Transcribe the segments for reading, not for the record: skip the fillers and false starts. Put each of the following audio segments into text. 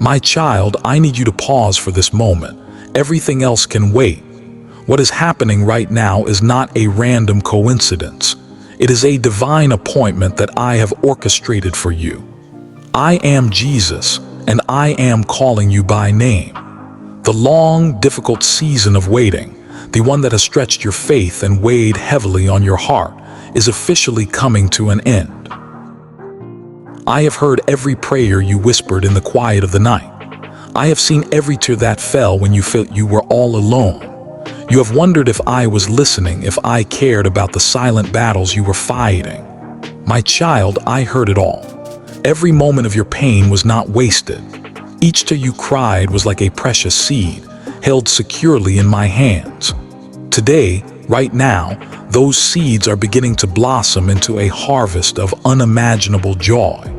My child, I need you to pause for this moment. Everything else can wait. What is happening right now is not a random coincidence. It is a divine appointment that I have orchestrated for you. I am Jesus, and I am calling you by name. The long, difficult season of waiting, the one that has stretched your faith and weighed heavily on your heart, is officially coming to an end. I have heard every prayer you whispered in the quiet of the night. I have seen every tear that fell when you felt you were all alone. You have wondered if I was listening, if I cared about the silent battles you were fighting. My child, I heard it all. Every moment of your pain was not wasted. Each tear you cried was like a precious seed, held securely in my hands. Today, right now, those seeds are beginning to blossom into a harvest of unimaginable joy.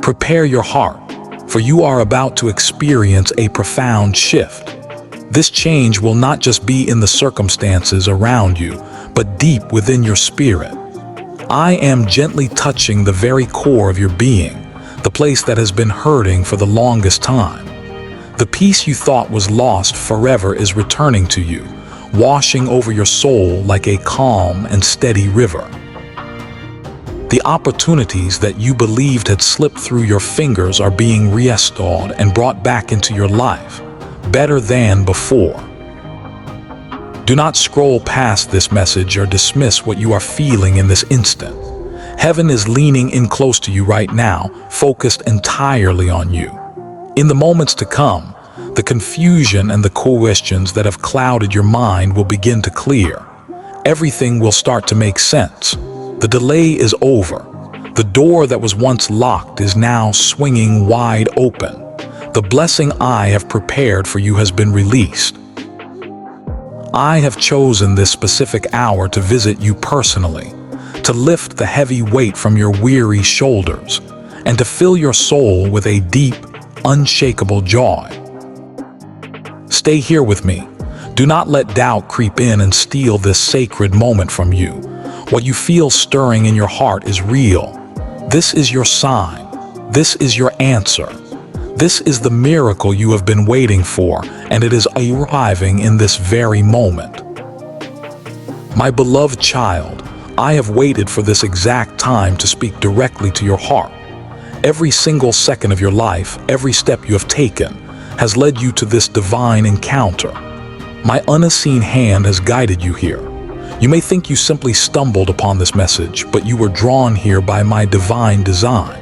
Prepare your heart, for you are about to experience a profound shift. This change will not just be in the circumstances around you, but deep within your spirit. I am gently touching the very core of your being, the place that has been hurting for the longest time. The peace you thought was lost forever is returning to you, washing over your soul like a calm and steady river. The opportunities that you believed had slipped through your fingers are being restored and brought back into your life, better than before. Do not scroll past this message or dismiss what you are feeling in this instant. Heaven is leaning in close to you right now, focused entirely on you. In the moments to come, the confusion and the questions that have clouded your mind will begin to clear. Everything will start to make sense. The delay is over. The door that was once locked is now swinging wide open. The blessing I have prepared for you has been released. I have chosen this specific hour to visit you personally, to lift the heavy weight from your weary shoulders, and to fill your soul with a deep, unshakable joy. Stay here with me. Do not let doubt creep in and steal this sacred moment from you. What you feel stirring in your heart is real. This is your sign. This is your answer. This is the miracle you have been waiting for, and it is arriving in this very moment. My beloved child, I have waited for this exact time to speak directly to your heart. Every single second of your life, every step you have taken, has led you to this divine encounter. My unseen hand has guided you here. You may think you simply stumbled upon this message, but you were drawn here by my divine design.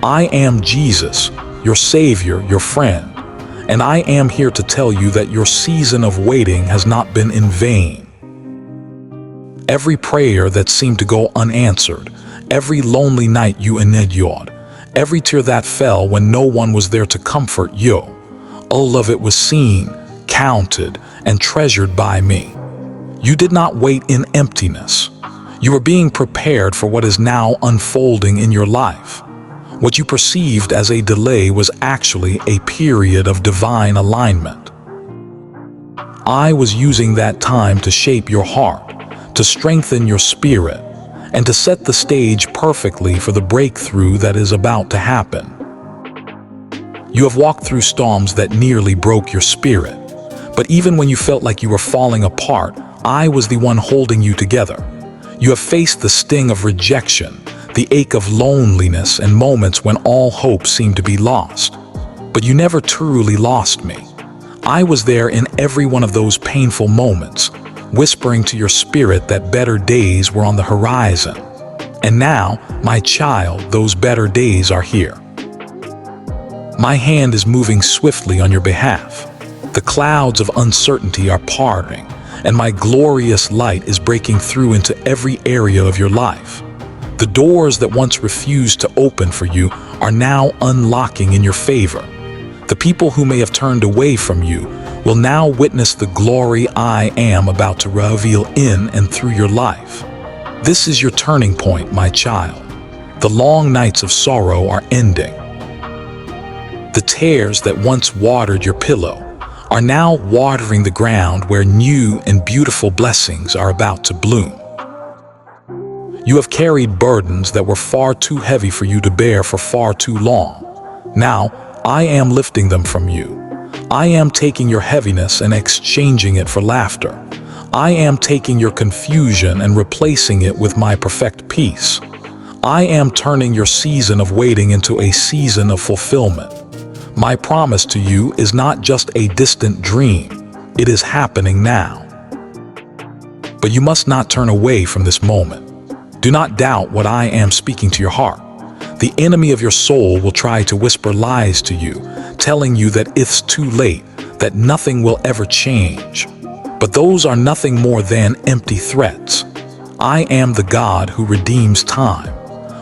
I am Jesus, your Savior, your friend, and I am here to tell you that your season of waiting has not been in vain. Every prayer that seemed to go unanswered, every lonely night you endured, every tear that fell when no one was there to comfort you, all of it was seen, counted, and treasured by me. You did not wait in emptiness. You were being prepared for what is now unfolding in your life. What you perceived as a delay was actually a period of divine alignment. I was using that time to shape your heart, to strengthen your spirit, and to set the stage perfectly for the breakthrough that is about to happen. You have walked through storms that nearly broke your spirit, but even when you felt like you were falling apart, I was the one holding you together. You have faced the sting of rejection, the ache of loneliness, and moments when all hope seemed to be lost. But you never truly lost me. I was there in every one of those painful moments, whispering to your spirit that better days were on the horizon. And now, my child, those better days are here. My hand is moving swiftly on your behalf. The clouds of uncertainty are parting, and my glorious light is breaking through into every area of your life. The doors that once refused to open for you are now unlocking in your favor. The people who may have turned away from you will now witness the glory I am about to reveal in and through your life. This is your turning point, my child. The long nights of sorrow are ending. The tears that once watered your pillow are now watering the ground where new and beautiful blessings are about to bloom. You have carried burdens that were far too heavy for you to bear for far too long. Now, I am lifting them from you. I am taking your heaviness and exchanging it for laughter. I am taking your confusion and replacing it with my perfect peace. I am turning your season of waiting into a season of fulfillment. My promise to you is not just a distant dream. It is happening now. But you must not turn away from this moment. Do not doubt what I am speaking to your heart. The enemy of your soul will try to whisper lies to you, telling you that it's too late, that nothing will ever change. But those are nothing more than empty threats. I am the God who redeems time.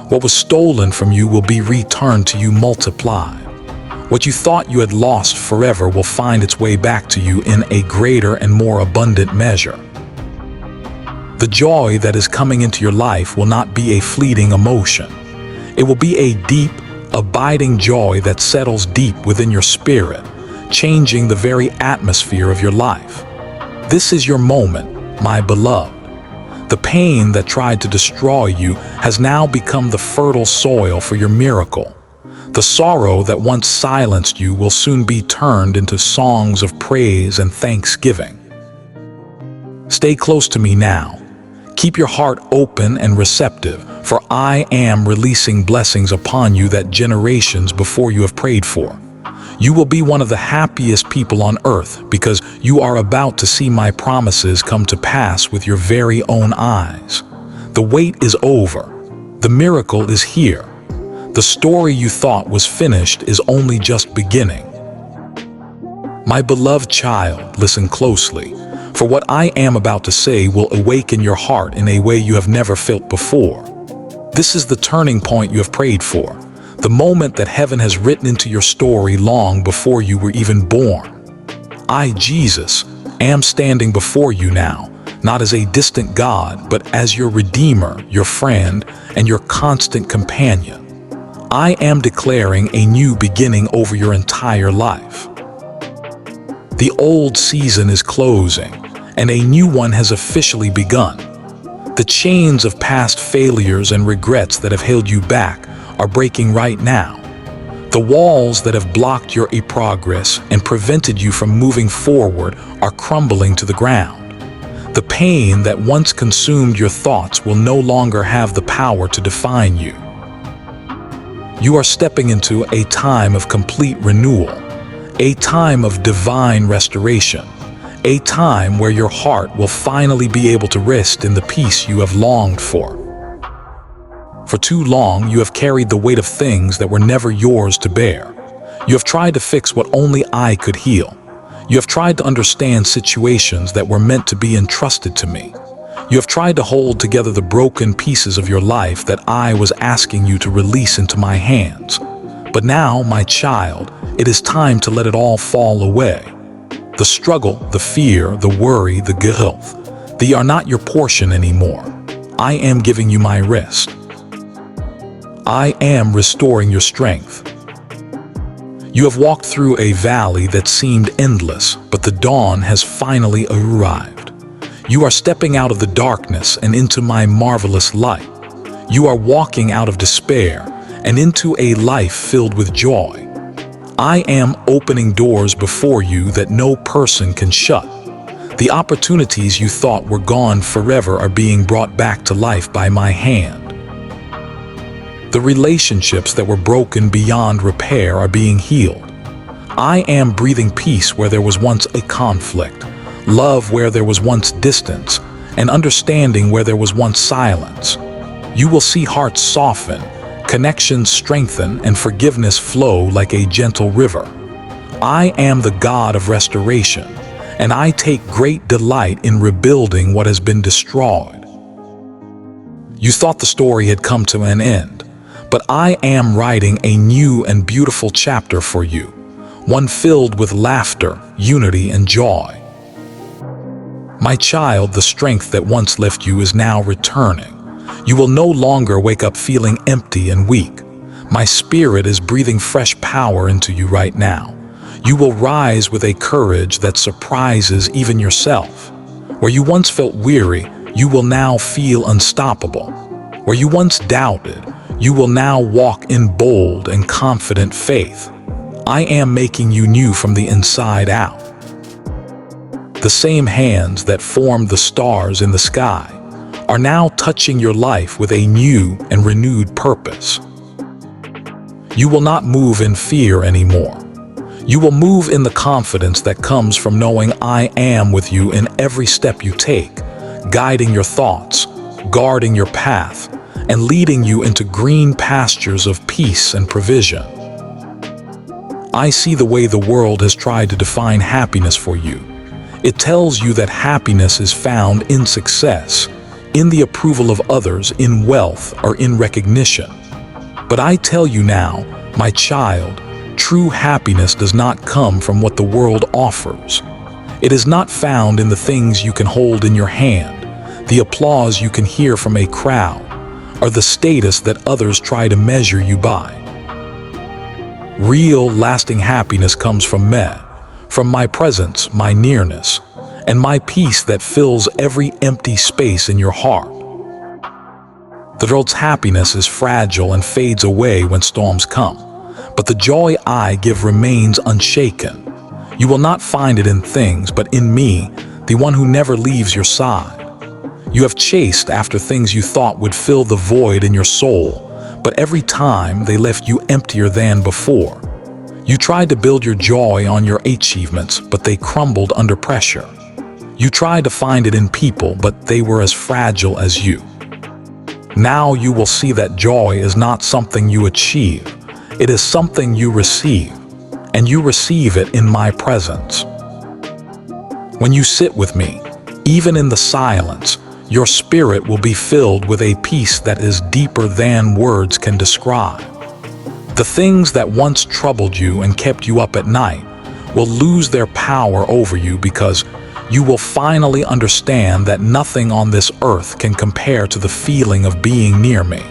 What was stolen from you will be returned to you multiplied. What you thought you had lost forever will find its way back to you in a greater and more abundant measure. The joy that is coming into your life will not be a fleeting emotion. It will be a deep, abiding joy that settles deep within your spirit, changing the very atmosphere of your life. This is your moment, my beloved. The pain that tried to destroy you has now become the fertile soil for your miracle. The sorrow that once silenced you will soon be turned into songs of praise and thanksgiving. Stay close to me now. Keep your heart open and receptive, for I am releasing blessings upon you that generations before you have prayed for. You will be one of the happiest people on earth because you are about to see my promises come to pass with your very own eyes. The wait is over. The miracle is here. The story you thought was finished is only just beginning. My beloved child, listen closely, for what I am about to say will awaken your heart in a way you have never felt before. This is the turning point you have prayed for, the moment that heaven has written into your story long before you were even born. I, Jesus, am standing before you now, not as a distant God, but as your Redeemer, your friend, and your constant companion. I am declaring a new beginning over your entire life. The old season is closing, and a new one has officially begun. The chains of past failures and regrets that have held you back are breaking right now. The walls that have blocked your progress and prevented you from moving forward are crumbling to the ground. The pain that once consumed your thoughts will no longer have the power to define you. You are stepping into a time of complete renewal, a time of divine restoration, a time where your heart will finally be able to rest in the peace you have longed for. For too long, you have carried the weight of things that were never yours to bear. You have tried to fix what only I could heal. You have tried to understand situations that were meant to be entrusted to me. You have tried to hold together the broken pieces of your life that I was asking you to release into my hands. But now, my child, it is time to let it all fall away. The struggle, the fear, the worry, the guilt, they are not your portion anymore. I am giving you my rest. I am restoring your strength. You have walked through a valley that seemed endless, but the dawn has finally arrived. You are stepping out of the darkness and into my marvelous light. You are walking out of despair and into a life filled with joy. I am opening doors before you that no person can shut. The opportunities you thought were gone forever are being brought back to life by my hand. The relationships that were broken beyond repair are being healed. I am breathing peace where there was once a conflict, love where there was once distance, and understanding where there was once silence. You will see hearts soften, connections strengthen, and forgiveness flow like a gentle river. I am the God of restoration, and I take great delight in rebuilding what has been destroyed. You thought the story had come to an end, but I am writing a new and beautiful chapter for you, one filled with laughter, unity, and joy. My child, the strength that once left you is now returning. You will no longer wake up feeling empty and weak. My spirit is breathing fresh power into you right now. You will rise with a courage that surprises even yourself. Where you once felt weary, you will now feel unstoppable. Where you once doubted, you will now walk in bold and confident faith. I am making you new from the inside out. The same hands that formed the stars in the sky are now touching your life with a new and renewed purpose. You will not move in fear anymore. You will move in the confidence that comes from knowing I am with you in every step you take, guiding your thoughts, guarding your path, and leading you into green pastures of peace and provision. I see the way the world has tried to define happiness for you. It tells you that happiness is found in success, in the approval of others, in wealth, or in recognition. But I tell you now, my child, true happiness does not come from what the world offers. It is not found in the things you can hold in your hand, the applause you can hear from a crowd, or the status that others try to measure you by. Real, lasting happiness comes from me, from my presence, my nearness, and my peace that fills every empty space in your heart. The world's happiness is fragile and fades away when storms come. But the joy I give remains unshaken. You will not find it in things, but in me, the one who never leaves your side. You have chased after things you thought would fill the void in your soul, but every time they left you emptier than before. You tried to build your joy on your achievements, but they crumbled under pressure. You tried to find it in people, but they were as fragile as you. Now you will see that joy is not something you achieve. It is something you receive, and you receive it in my presence. When you sit with me, even in the silence, your spirit will be filled with a peace that is deeper than words can describe. The things that once troubled you and kept you up at night will lose their power over you because you will finally understand that nothing on this earth can compare to the feeling of being near me.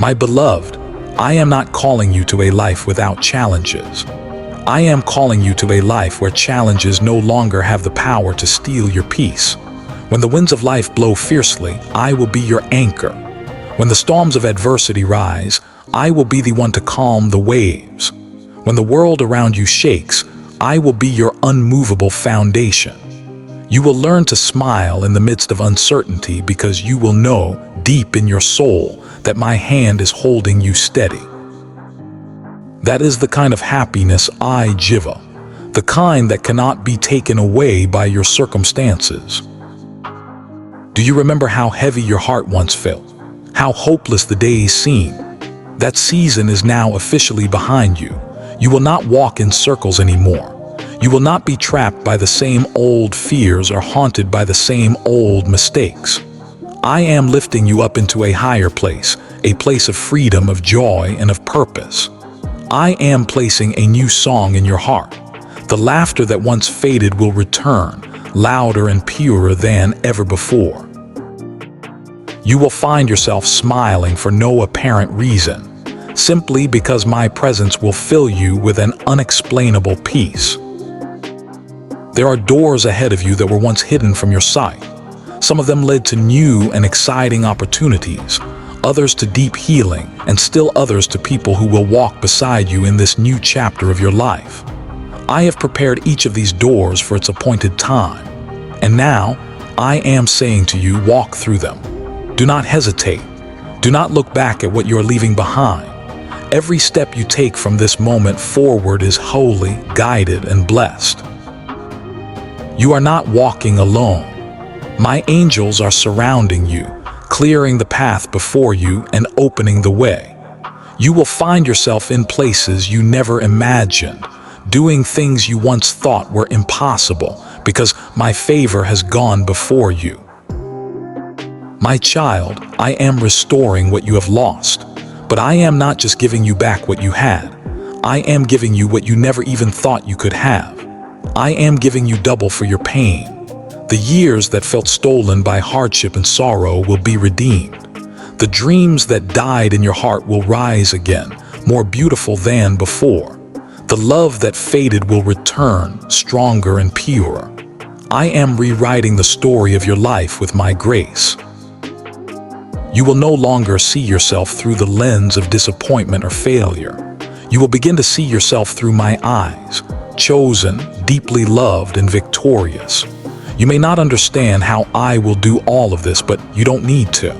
My beloved, I am not calling you to a life without challenges. I am calling you to a life where challenges no longer have the power to steal your peace. When the winds of life blow fiercely, I will be your anchor. When the storms of adversity rise, I will be the one to calm the waves. When the world around you shakes, I will be your unmovable foundation. You will learn to smile in the midst of uncertainty because you will know deep in your soul that my hand is holding you steady. That is the kind of happiness I give, the kind that cannot be taken away by your circumstances. Do you remember how heavy your heart once felt? How hopeless the days seemed? That season is now officially behind you. You will not walk in circles anymore. You will not be trapped by the same old fears or haunted by the same old mistakes. I am lifting you up into a higher place, a place of freedom, of joy, and of purpose. I am placing a new song in your heart. The laughter that once faded will return, louder and purer than ever before. You will find yourself smiling for no apparent reason, simply because my presence will fill you with an unexplainable peace. There are doors ahead of you that were once hidden from your sight. Some of them led to new and exciting opportunities, others to deep healing, and still others to people who will walk beside you in this new chapter of your life. I have prepared each of these doors for its appointed time, and now I am saying to you, walk through them. Do not hesitate. Do not look back at what you are leaving behind. Every step you take from this moment forward is holy, guided, and blessed. You are not walking alone. My angels are surrounding you, clearing the path before you and opening the way. You will find yourself in places you never imagined, doing things you once thought were impossible, because my favor has gone before you. My child, I am restoring what you have lost, but I am not just giving you back what you had. I am giving you what you never even thought you could have. I am giving you double for your pain. The years that felt stolen by hardship and sorrow will be redeemed. The dreams that died in your heart will rise again, more beautiful than before. The love that faded will return, stronger and purer. I am rewriting the story of your life with my grace. You will no longer see yourself through the lens of disappointment or failure. You will begin to see yourself through my eyes, chosen, deeply loved, and victorious. You may not understand how I will do all of this, but you don't need to.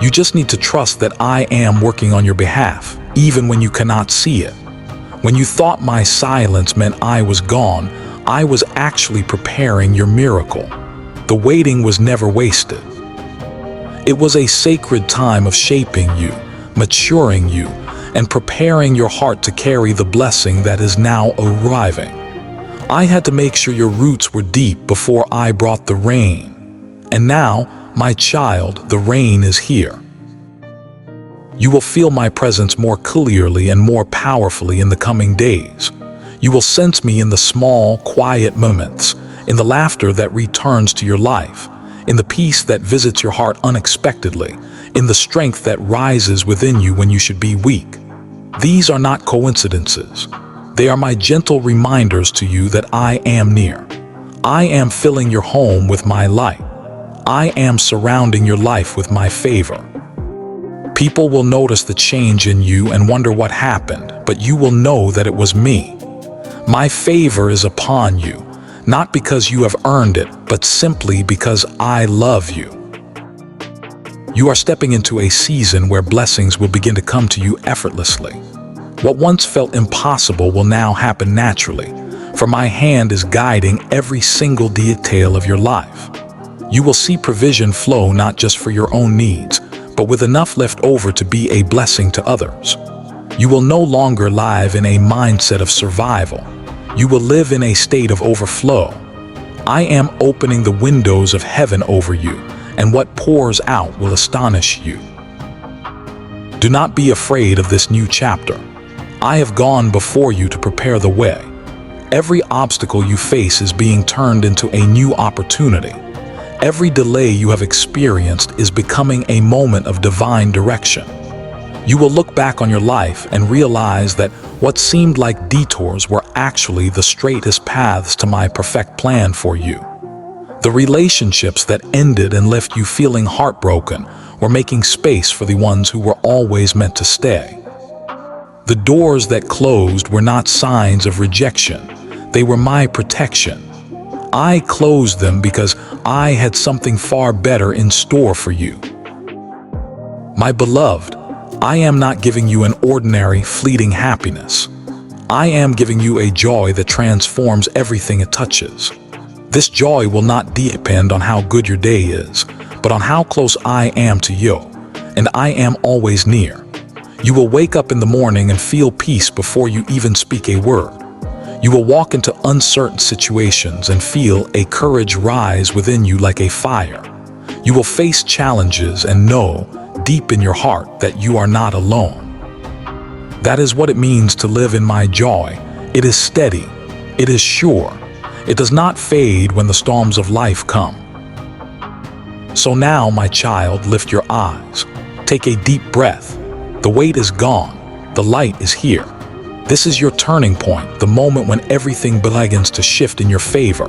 You just need to trust that I am working on your behalf, even when you cannot see it. When you thought my silence meant I was gone, I was actually preparing your miracle. The waiting was never wasted. It was a sacred time of shaping you, maturing you, and preparing your heart to carry the blessing that is now arriving. I had to make sure your roots were deep before I brought the rain. And now, my child, the rain is here. You will feel my presence more clearly and more powerfully in the coming days. You will sense me in the small, quiet moments, in the laughter that returns to your life, in the peace that visits your heart unexpectedly, in the strength that rises within you when you should be weak. These are not coincidences. They are my gentle reminders to you that I am near. I am filling your home with my light. I am surrounding your life with my favor. People will notice the change in you and wonder what happened, but you will know that it was me. My favor is upon you, not because you have earned it, but simply because I love you. You are stepping into a season where blessings will begin to come to you effortlessly. What once felt impossible will now happen naturally, for my hand is guiding every single detail of your life. You will see provision flow not just for your own needs, but with enough left over to be a blessing to others. You will no longer live in a mindset of survival. You will live in a state of overflow. I am opening the windows of heaven over you, and what pours out will astonish you. Do not be afraid of this new chapter. I have gone before you to prepare the way. Every obstacle you face is being turned into a new opportunity. Every delay you have experienced is becoming a moment of divine direction. You will look back on your life and realize that what seemed like detours were actually the straightest paths to my perfect plan for you. The relationships that ended and left you feeling heartbroken were making space for the ones who were always meant to stay. The doors that closed were not signs of rejection. They were my protection. I closed them because I had something far better in store for you. My beloved, I am not giving you an ordinary, fleeting happiness. I am giving you a joy that transforms everything it touches. This joy will not depend on how good your day is, but on how close I am to you, and I am always near. You will wake up in the morning and feel peace before you even speak a word. You will walk into uncertain situations and feel a courage rise within you like a fire. You will face challenges and know, deep in your heart, that you are not alone. That is what it means to live in my joy. It is steady. It is sure. It does not fade when the storms of life come. So now, my child, lift your eyes. Take a deep breath. The weight is gone. The light is here. This is your turning point, the moment when everything begins to shift in your favor.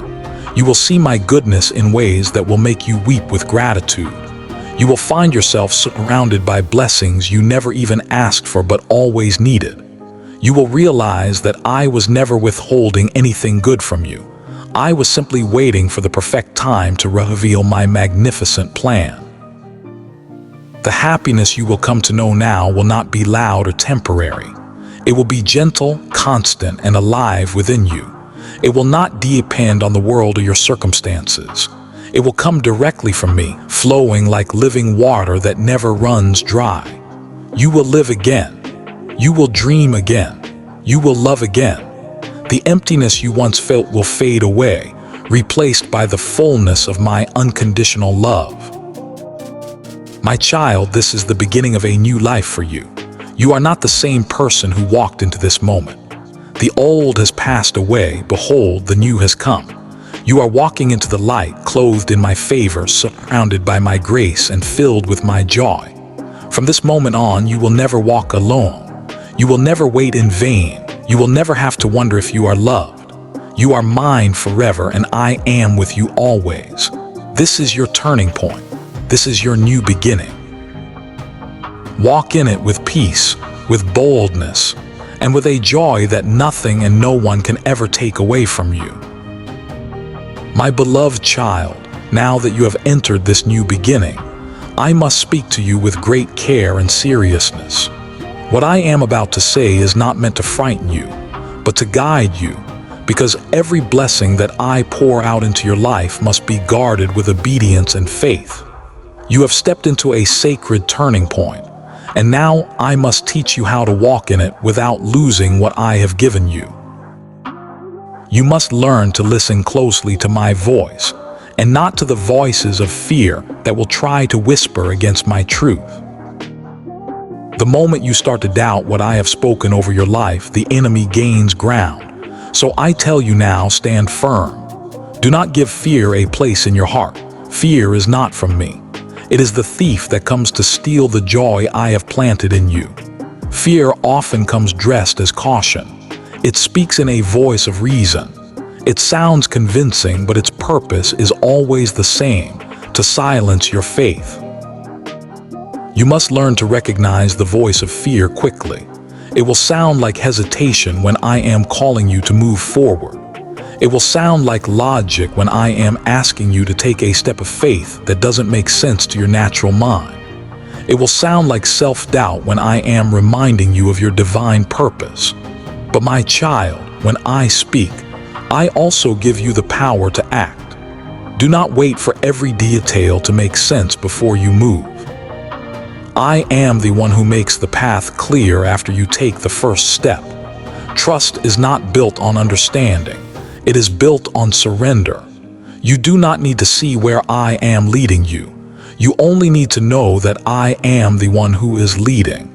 You will see my goodness in ways that will make you weep with gratitude. You will find yourself surrounded by blessings you never even asked for but always needed. You will realize that I was never withholding anything good from you. I was simply waiting for the perfect time to reveal my magnificent plan. The happiness you will come to know now will not be loud or temporary. It will be gentle, constant, and alive within you. It will not depend on the world or your circumstances. It will come directly from me, flowing like living water that never runs dry. You will live again. You will dream again. You will love again. The emptiness you once felt will fade away, replaced by the fullness of my unconditional love. My child, this is the beginning of a new life for you. You are not the same person who walked into this moment. The old has passed away. Behold, the new has come. You are walking into the light, clothed in my favor, surrounded by my grace, and filled with my joy. From this moment on, you will never walk alone. You will never wait in vain. You will never have to wonder if you are loved. You are mine forever, and I am with you always. This is your turning point. This is your new beginning. Walk in it with peace, with boldness, and with a joy that nothing and no one can ever take away from you. My beloved child, now that you have entered this new beginning, I must speak to you with great care and seriousness. What I am about to say is not meant to frighten you, but to guide you, because every blessing that I pour out into your life must be guarded with obedience and faith. You have stepped into a sacred turning point, and now I must teach you how to walk in it without losing what I have given you. You must learn to listen closely to my voice, and not to the voices of fear that will try to whisper against my truth. The moment you start to doubt what I have spoken over your life, the enemy gains ground. So I tell you now, stand firm. Do not give fear a place in your heart. Fear is not from me. It is the thief that comes to steal the joy I have planted in you. Fear often comes dressed as caution. It speaks in a voice of reason. It sounds convincing, but its purpose is always the same: to silence your faith. You must learn to recognize the voice of fear quickly. It will sound like hesitation when I am calling you to move forward. It will sound like logic when I am asking you to take a step of faith that doesn't make sense to your natural mind. It will sound like self-doubt when I am reminding you of your divine purpose. But my child, when I speak, I also give you the power to act. Do not wait for every detail to make sense before you move. I am the one who makes the path clear after you take the first step. Trust is not built on understanding. It is built on surrender. You do not need to see where I am leading you. You only need to know that I am the one who is leading.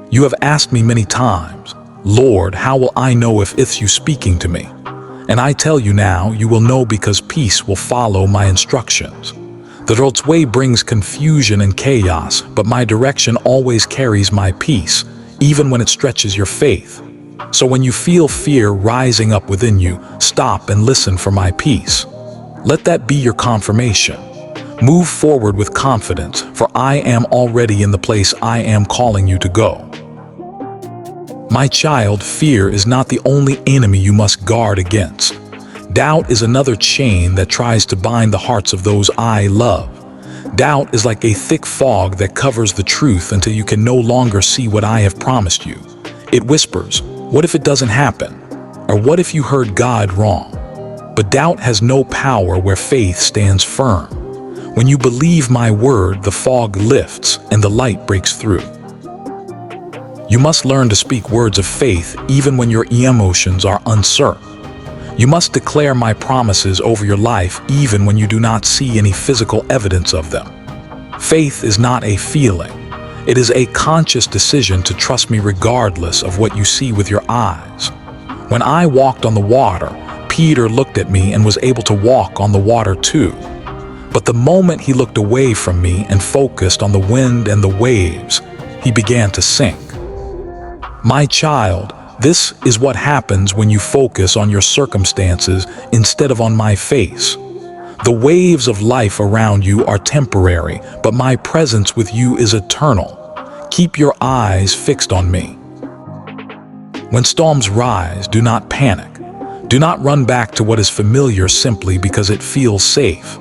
You have asked me many times, Lord, how will I know if it's you speaking to me? And I tell you now, you will know, because peace will follow my instructions. The road's way brings confusion and chaos, but my direction always carries my peace, even when it stretches your faith. So when you feel fear rising up within you, stop and listen for my peace. Let that be your confirmation. Move forward with confidence, for I am already in the place I am calling you to go. My child, fear is not the only enemy you must guard against. Doubt is another chain that tries to bind the hearts of those I love. Doubt is like a thick fog that covers the truth until you can no longer see what I have promised you. It whispers, what if it doesn't happen? Or what if you heard God wrong? But doubt has no power where faith stands firm. When you believe my word, the fog lifts and the light breaks through. You must learn to speak words of faith even when your emotions are uncertain. You must declare my promises over your life even when you do not see any physical evidence of them. Faith is not a feeling. It is a conscious decision to trust me regardless of what you see with your eyes. When I walked on the water, Peter looked at me and was able to walk on the water too. But the moment he looked away from me and focused on the wind and the waves, he began to sink. My child, this is what happens when you focus on your circumstances instead of on my face. The waves of life around you are temporary, but my presence with you is eternal. Keep your eyes fixed on me. When storms rise, do not panic. Do not run back to what is familiar simply because it feels safe.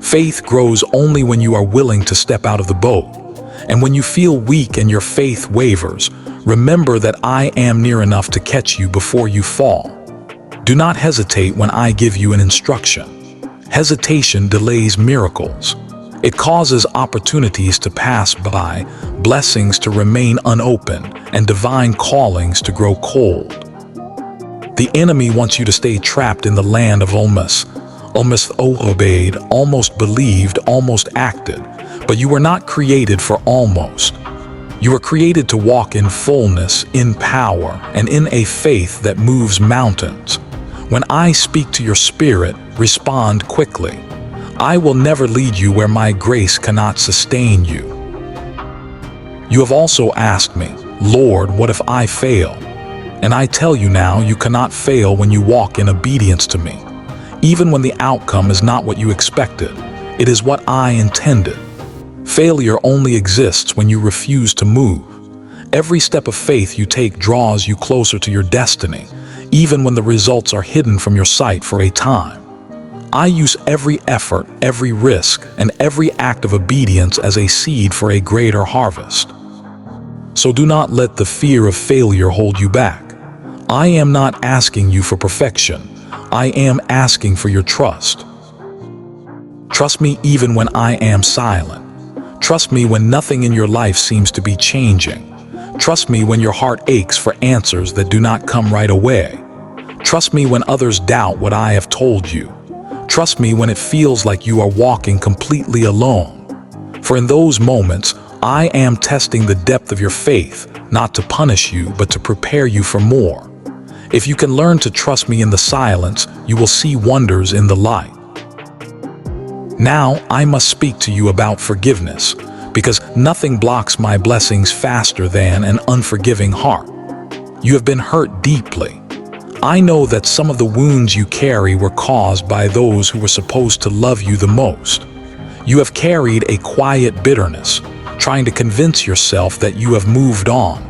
Faith grows only when you are willing to step out of the boat. And when you feel weak and your faith wavers, remember that I am near enough to catch you before you fall. Do not hesitate when I give you an instruction. Hesitation delays miracles. It causes opportunities to pass by, blessings to remain unopened, and divine callings to grow cold. The enemy wants you to stay trapped in the land of almost obeyed, almost believed, almost acted. But you were not created for almost. You were created to walk in fullness, in power, and in a faith that moves mountains. When I speak to your spirit, respond quickly. I will never lead you where my grace cannot sustain you. You have also asked me, Lord, what if I fail? And I tell you now, you cannot fail when you walk in obedience to me. Even when the outcome is not what you expected, it is what I intended. Failure only exists when you refuse to move. Every step of faith you take draws you closer to your destiny, even when the results are hidden from your sight for a time. I use every effort, every risk, and every act of obedience as a seed for a greater harvest. So do not let the fear of failure hold you back. I am not asking you for perfection. I am asking for your trust. Trust me even when I am silent. Trust me when nothing in your life seems to be changing. Trust me when your heart aches for answers that do not come right away. Trust me when others doubt what I have told you. Trust me when it feels like you are walking completely alone. For in those moments, I am testing the depth of your faith, not to punish you, but to prepare you for more. If you can learn to trust me in the silence, you will see wonders in the light. Now, I must speak to you about forgiveness, because nothing blocks my blessings faster than an unforgiving heart. You have been hurt deeply. I know that some of the wounds you carry were caused by those who were supposed to love you the most. You have carried a quiet bitterness, trying to convince yourself that you have moved on,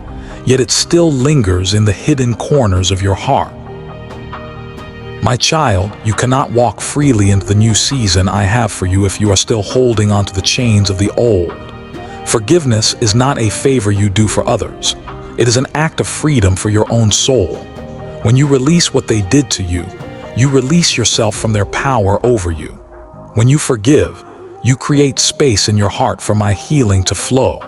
yet it still lingers in the hidden corners of your heart. My child, you cannot walk freely into the new season I have for you if you are still holding onto the chains of the old. Forgiveness is not a favor you do for others. It is an act of freedom for your own soul. When you release what they did to you, you release yourself from their power over you. When you forgive, you create space in your heart for my healing to flow.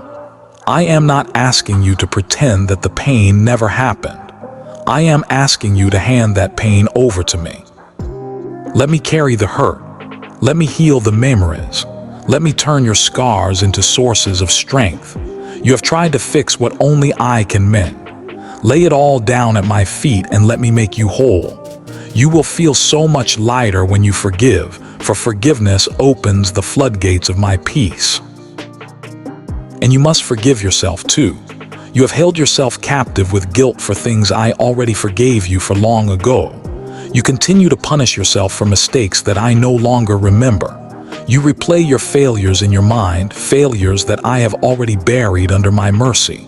I am not asking you to pretend that the pain never happened. I am asking you to hand that pain over to me. Let me carry the hurt. Let me heal the memories. Let me turn your scars into sources of strength. You have tried to fix what only I can mend. Lay it all down at my feet and let me make you whole. You will feel so much lighter when you forgive, for forgiveness opens the floodgates of my peace. And you must forgive yourself too. You have held yourself captive with guilt for things I already forgave you for long ago. You continue to punish yourself for mistakes that I no longer remember. You replay your failures in your mind, failures that I have already buried under my mercy.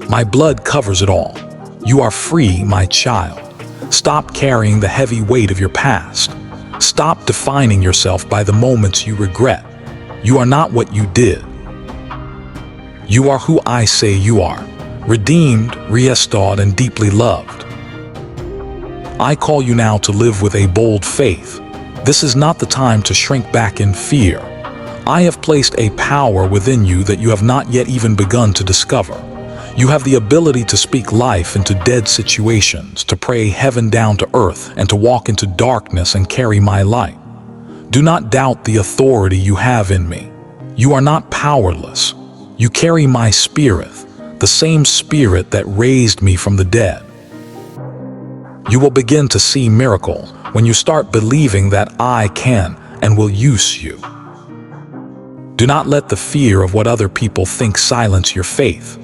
My blood covers it all. You are free, my child. Stop carrying the heavy weight of your past. Stop defining yourself by the moments you regret. You are not what you did. You are who I say you are. Redeemed, restored, and deeply loved. I call you now to live with a bold faith. This is not the time to shrink back in fear. I have placed a power within you that you have not yet even begun to discover. You have the ability to speak life into dead situations, to pray heaven down to earth, and to walk into darkness and carry my light. Do not doubt the authority you have in me. You are not powerless. You carry my spirit, the same spirit that raised me from the dead. You will begin to see miracles when you start believing that I can and will use you. Do not let the fear of what other people think silence your faith.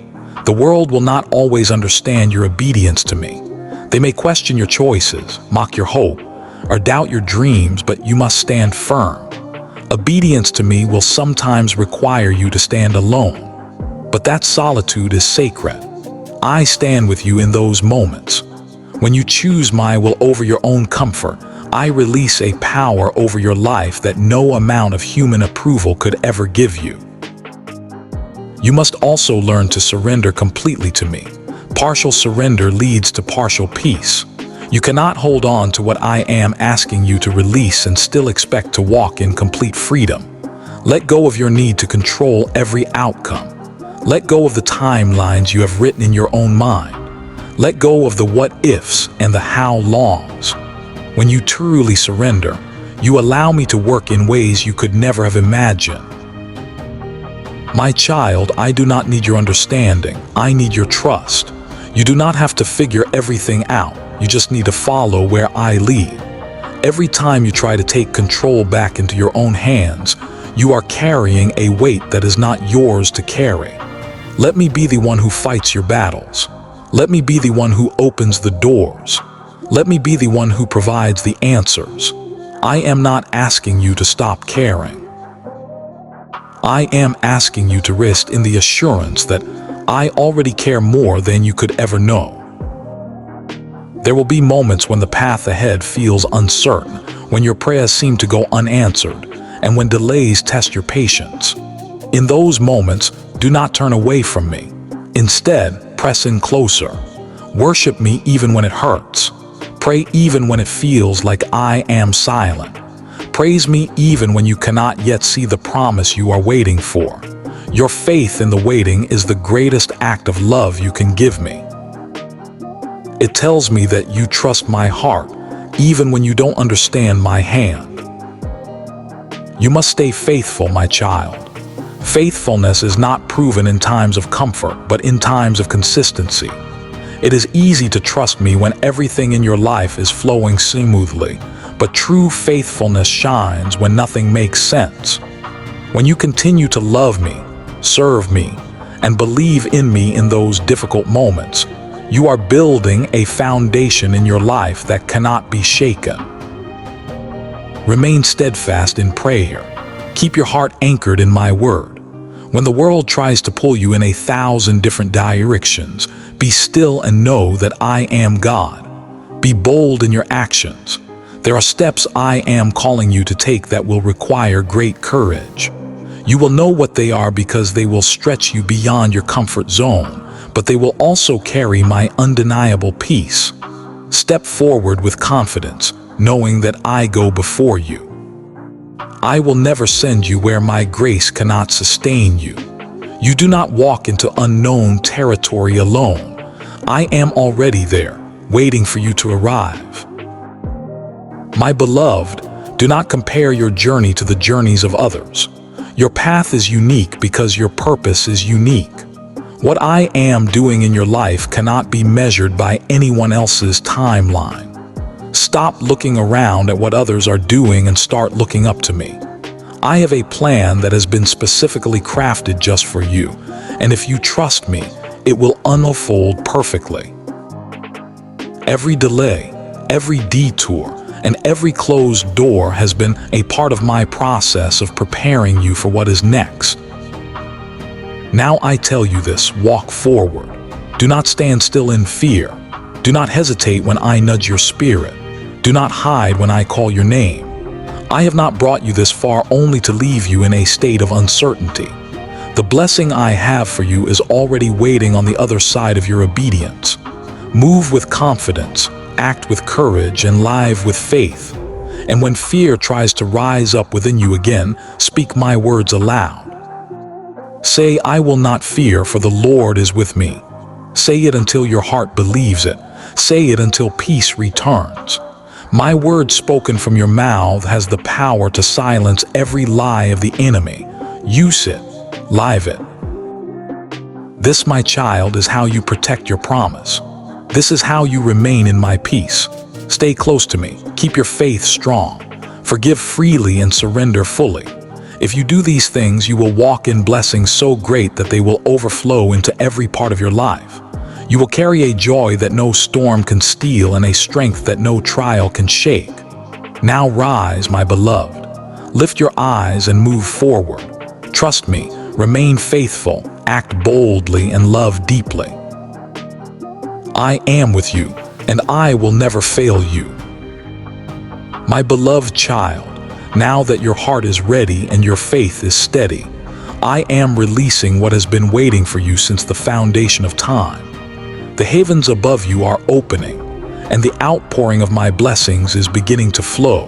The world will not always understand your obedience to me. They may question your choices, mock your hope, or doubt your dreams, but you must stand firm. Obedience to me will sometimes require you to stand alone, but that solitude is sacred. I stand with you in those moments. When you choose my will over your own comfort, I release a power over your life that no amount of human approval could ever give you. You must also learn to surrender completely to me. Partial surrender leads to partial peace. You cannot hold on to what I am asking you to release and still expect to walk in complete freedom. Let go of your need to control every outcome. Let go of the timelines you have written in your own mind. Let go of the what-ifs and the how-longs. When you truly surrender, you allow me to work in ways you could never have imagined. My child, I do not need your understanding. I need your trust. You do not have to figure everything out. You just need to follow where I lead. Every time you try to take control back into your own hands, you are carrying a weight that is not yours to carry. Let me be the one who fights your battles. Let me be the one who opens the doors. Let me be the one who provides the answers. I am not asking you to stop caring. I am asking you to rest in the assurance that I already care more than you could ever know. There will be moments when the path ahead feels uncertain, when your prayers seem to go unanswered, and when delays test your patience. In those moments, do not turn away from me. Instead, press in closer. Worship me even when it hurts. Pray even when it feels like I am silent. Praise me even when you cannot yet see the promise you are waiting for. Your faith in the waiting is the greatest act of love you can give me. It tells me that you trust my heart, even when you don't understand my hand. You must stay faithful, my child. Faithfulness is not proven in times of comfort, but in times of consistency. It is easy to trust me when everything in your life is flowing smoothly, but true faithfulness shines when nothing makes sense. When you continue to love me, serve me, and believe in me in those difficult moments, you are building a foundation in your life that cannot be shaken. Remain steadfast in prayer. Keep your heart anchored in my word. When the world tries to pull you in 1,000 different directions, be still and know that I am God. Be bold in your actions. There are steps I am calling you to take that will require great courage. You will know what they are because they will stretch you beyond your comfort zone, but they will also carry my undeniable peace. Step forward with confidence, knowing that I go before you. I will never send you where my grace cannot sustain you. You do not walk into unknown territory alone. I am already there, waiting for you to arrive. My beloved, do not compare your journey to the journeys of others. Your path is unique because your purpose is unique. What I am doing in your life cannot be measured by anyone else's timeline. Stop looking around at what others are doing and start looking up to me. I have a plan that has been specifically crafted just for you, and if you trust me, it will unfold perfectly. Every delay, every detour, and every closed door has been a part of my process of preparing you for what is next. Now I tell you this, walk forward. Do not stand still in fear. Do not hesitate when I nudge your spirit. Do not hide when I call your name. I have not brought you this far only to leave you in a state of uncertainty. The blessing I have for you is already waiting on the other side of your obedience. Move with confidence, act with courage, and live with faith. And when fear tries to rise up within you again, speak my words aloud. Say, I will not fear, for the Lord is with me. Say it until your heart believes it. Say it until peace returns. My word spoken from your mouth has the power to silence every lie of the enemy. Use it. Live it. This, my child, is how you protect your promise. This is how you remain in my peace. Stay close to me. Keep your faith strong. Forgive freely and surrender fully. If you do these things, you will walk in blessings so great that they will overflow into every part of your life. You will carry a joy that no storm can steal and a strength that no trial can shake. Now rise, my beloved. Lift your eyes and move forward. Trust me, remain faithful, act boldly, and love deeply. I am with you, and I will never fail you. My beloved child, now that your heart is ready and your faith is steady, I am releasing what has been waiting for you since the foundation of time. The heavens above you are opening, and the outpouring of my blessings is beginning to flow.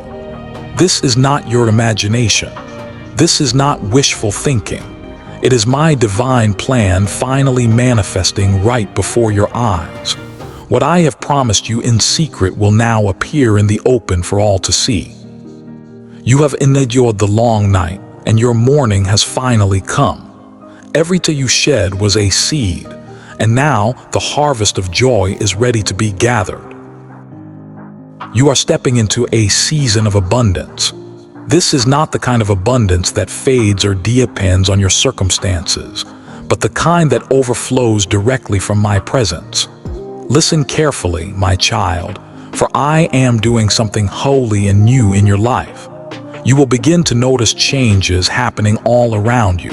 This is not your imagination. This is not wishful thinking. It is my divine plan finally manifesting right before your eyes. What I have promised you in secret will now appear in the open for all to see. You have endured the long night, and your morning has finally come. Every tear you shed was a seed, and now the harvest of joy is ready to be gathered. You are stepping into a season of abundance. This is not the kind of abundance that fades or depends on your circumstances, but the kind that overflows directly from my presence. Listen carefully, my child, for I am doing something holy and new in your life. You will begin to notice changes happening all around you.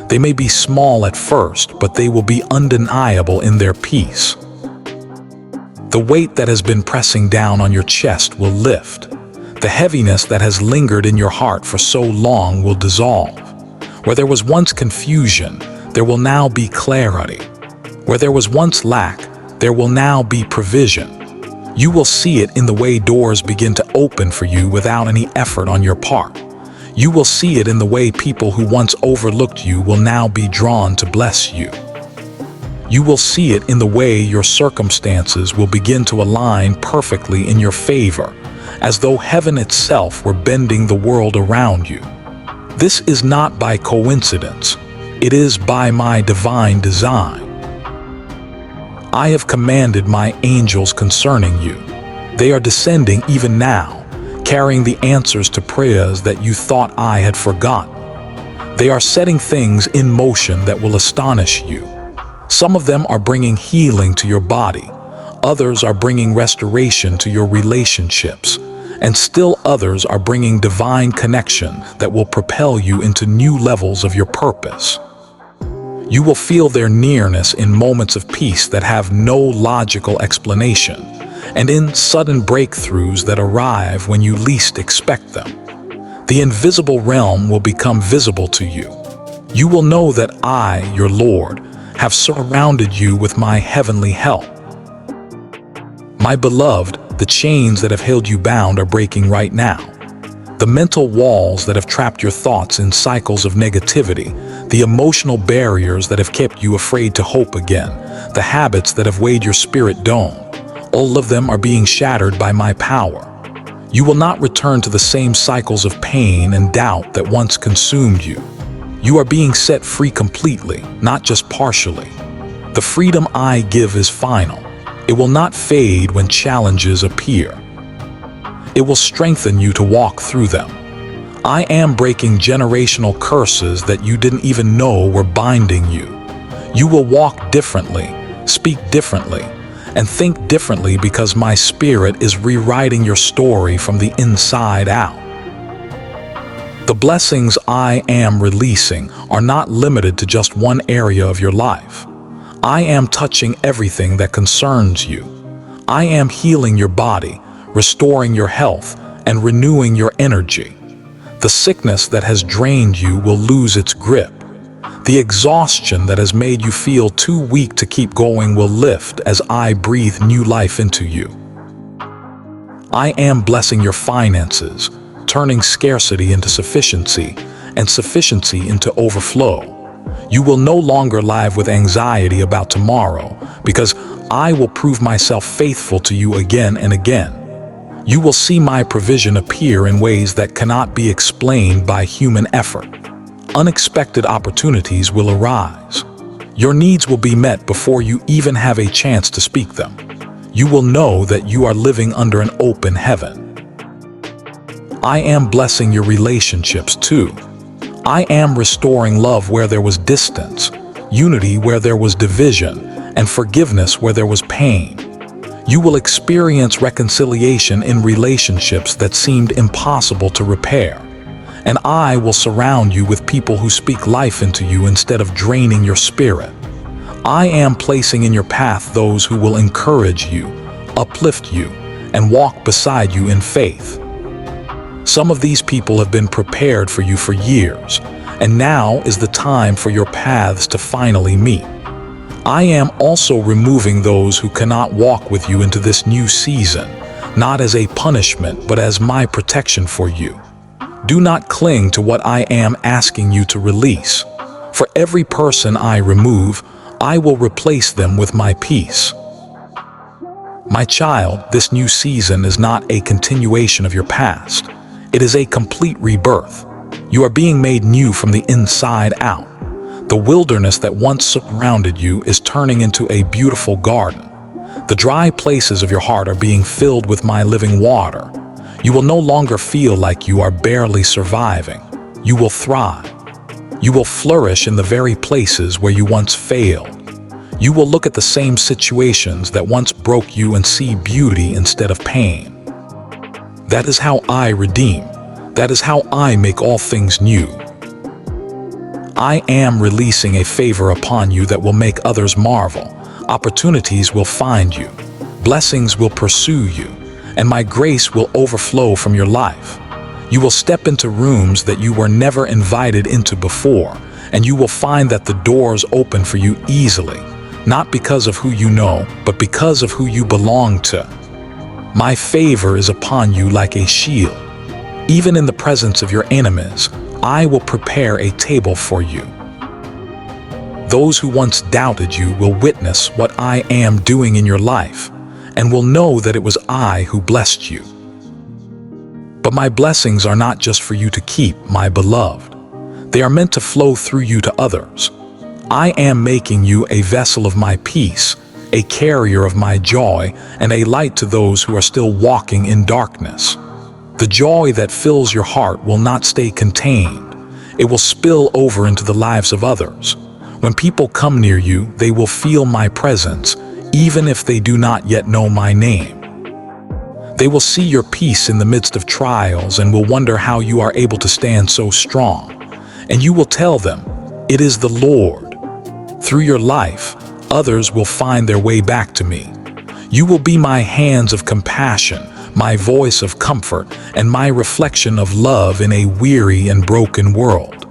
They may be small at first, but they will be undeniable in their peace. The weight that has been pressing down on your chest will lift. The heaviness that has lingered in your heart for so long will dissolve. Where there was once confusion, there will now be clarity. Where there was once lack, there will now be provision. You will see it in the way doors begin to open for you without any effort on your part. You will see it in the way people who once overlooked you will now be drawn to bless you. You will see it in the way your circumstances will begin to align perfectly in your favor, as though heaven itself were bending the world around you. This is not by coincidence. It is by my divine design. I have commanded my angels concerning you. They are descending even now, carrying the answers to prayers that you thought I had forgotten. They are setting things in motion that will astonish you. Some of them are bringing healing to your body. Others are bringing restoration to your relationships. And still others are bringing divine connection that will propel you into new levels of your purpose. You will feel their nearness in moments of peace that have no logical explanation, and in sudden breakthroughs that arrive when you least expect them. The invisible realm will become visible to you. You will know that I, your Lord, have surrounded you with my heavenly help. My beloved, the chains that have held you bound are breaking right now. The mental walls that have trapped your thoughts in cycles of negativity, the emotional barriers that have kept you afraid to hope again, the habits that have weighed your spirit down, all of them are being shattered by my power. You will not return to the same cycles of pain and doubt that once consumed you. You are being set free completely, not just partially. The freedom I give is final. It will not fade when challenges appear. It will strengthen you to walk through them. I am breaking generational curses that you didn't even know were binding you. You will walk differently, speak differently, and think differently because my spirit is rewriting your story from the inside out. The blessings I am releasing are not limited to just one area of your life. I am touching everything that concerns you. I am healing your body, restoring your health, and renewing your energy. The sickness that has drained you will lose its grip. The exhaustion that has made you feel too weak to keep going will lift as I breathe new life into you. I am blessing your finances, turning scarcity into sufficiency, and sufficiency into overflow. You will no longer live with anxiety about tomorrow, because I will prove myself faithful to you again and again. You will see my provision appear in ways that cannot be explained by human effort. Unexpected opportunities will arise. Your needs will be met before you even have a chance to speak them. You will know that you are living under an open heaven. I am blessing your relationships too. I am restoring love where there was distance, unity where there was division, and forgiveness where there was pain. You will experience reconciliation in relationships that seemed impossible to repair. And I will surround you with people who speak life into you instead of draining your spirit. I am placing in your path those who will encourage you, uplift you, and walk beside you in faith. Some of these people have been prepared for you for years, and now is the time for your paths to finally meet. I am also removing those who cannot walk with you into this new season, not as a punishment, but as my protection for you. Do not cling to what I am asking you to release. For every person I remove, I will replace them with my peace. My child, this new season is not a continuation of your past. It is a complete rebirth. You are being made new from the inside out. The wilderness that once surrounded you is turning into a beautiful garden. The dry places of your heart are being filled with my living water. You will no longer feel like you are barely surviving. You will thrive. You will flourish in the very places where you once failed. You will look at the same situations that once broke you and see beauty instead of pain. That is how I redeem. That is how I make all things new. I am releasing a favor upon you that will make others marvel. Opportunities will find you. Blessings will pursue you, and my grace will overflow from your life. You will step into rooms that you were never invited into before, and you will find that the doors open for you easily, not because of who you know, but because of who you belong to. My favor is upon you like a shield. Even in the presence of your enemies, I will prepare a table for you. Those who once doubted you will witness what I am doing in your life, and will know that it was I who blessed you. But my blessings are not just for you to keep, my beloved. They are meant to flow through you to others. I am making you a vessel of my peace, a carrier of my joy, and a light to those who are still walking in darkness. The joy that fills your heart will not stay contained. It will spill over into the lives of others. When people come near you, they will feel my presence, even if they do not yet know my name. They will see your peace in the midst of trials and will wonder how you are able to stand so strong. And you will tell them, "It is the Lord." Through your life, others will find their way back to me. You will be my hands of compassion, my voice of comfort, and my reflection of love in a weary and broken world.